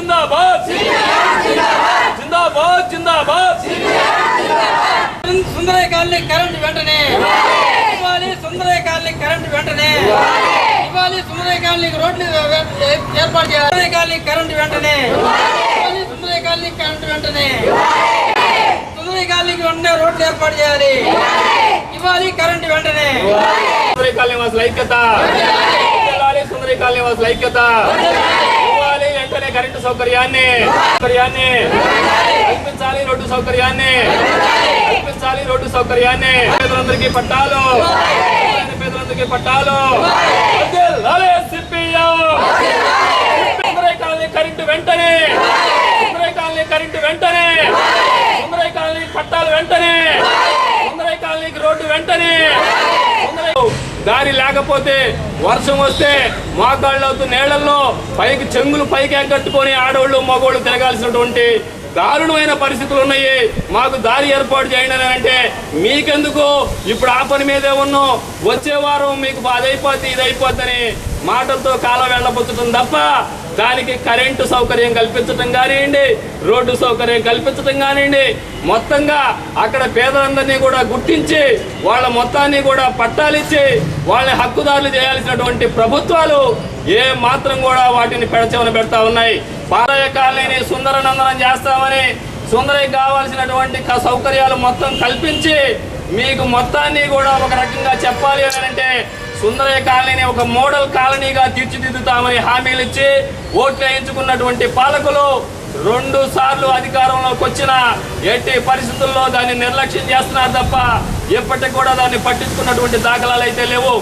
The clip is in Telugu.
జిందాబాద్ జిందాబాద్ జిందాబాద్ సుందరయ్య కాలనీ కరెంట్ వెంటనే ఇవ్వాలి. సుందరయ్య కాలనీ కరెంట్ వెంటనే ఇవ్వాలి. సుందరయ్య కాలనీకి రోడ్లు ఏర్పాటు చేయాలి. సుందరయ్య కాలనీ కరెంట్ వెంటనే ఇవ్వాలి. సుందరయ్య కాలనీ కరెంట్ వెంటనే సుందరయ్య కాలనీకి వెంటనే రోడ్లు ఏర్పాటు చేయాలి. ఇవ్వాలి కరెంట్ వెంటనే. సుందరయ్య కాలనీ వాసుల ఐక్యత, సుందరయ్య కాలనీ వాసుల ఐక్యత. ఇవ్వాలి వెంటనే కరెంటు సౌకర్యాన్ని కల్పించాలి. రోడ్డు సౌకర్యాన్ని కల్పించాలి. రోడ్డు సౌకర్యాన్ని పేదలందరికీ పట్టాలు, పేదలందరికీ పట్టాలు. సుందరయ్య కాలనీ కరెంటు వెంటనే, సుందరయ్య కాలనీ కరెంటు వెంటనే, సుందరయ్య కాలనీ పట్టాలు వెంటనే, సుందరయ్య కాలనీకి రోడ్డు వెంటనే. దారి లేకపోతే వర్షం వస్తే మోకాళ్ళవుతూ నీళ్లలో పైకి చెంగులు పైకి ఎగ్గట్టుకొని ఆడవాళ్ళు మగవాళ్ళు తిరగాల్సినటువంటి దారుణమైన పరిస్థితులు ఉన్నాయి. మాకు దారి ఏర్పాటు చేయండి అని అంటే మీకెందుకు, ఇప్పుడు ఆ పని మీదే ఉన్నాం, వచ్చే వారం మీకు అదైపోద్ది ఇదైపోద్దని మాటలతో కాలం వెళ్ళబోతుంటుంది తప్ప దానికి కరెంటు సౌకర్యం కల్పించడం కానివ్వండి, రోడ్డు సౌకర్యం కల్పించడం కానివ్వండి, మొత్తంగా అక్కడ పేదలందరినీ కూడా గుర్తించి వాళ్ళ మొత్తాన్ని కూడా పట్టాలిచ్చి వాళ్ళని హక్కుదారులు చేయాల్సినటువంటి ప్రభుత్వాలు ఏ మాత్రం కూడా వాటిని పెడచెవన పెడతా ఉన్నాయి. పాలయ కాలనీని సుందరనందనం చేస్తామని సుందరయ్య కావాల్సినటువంటి సౌకర్యాలు మొత్తం కల్పించి మీకు మొత్తాన్ని కూడా ఒక రకంగా చెప్పాలి అని అంటే సుందరయ్య కాలనీని ఒక మోడల్ కాలనీగా తీర్చిదిద్దుతామని హామీలు ఇచ్చి ఓట్లు వేయించుకున్నటువంటి పాలకులు 2 సార్లు అధికారంలోకి వచ్చిన ఎట్టి పరిస్థితుల్లో దాన్ని నిర్లక్ష్యం చేస్తున్నారు తప్ప ఎప్పటికి కూడా దాన్ని పట్టించుకున్నటువంటి దాఖలాలు అయితే లేవు.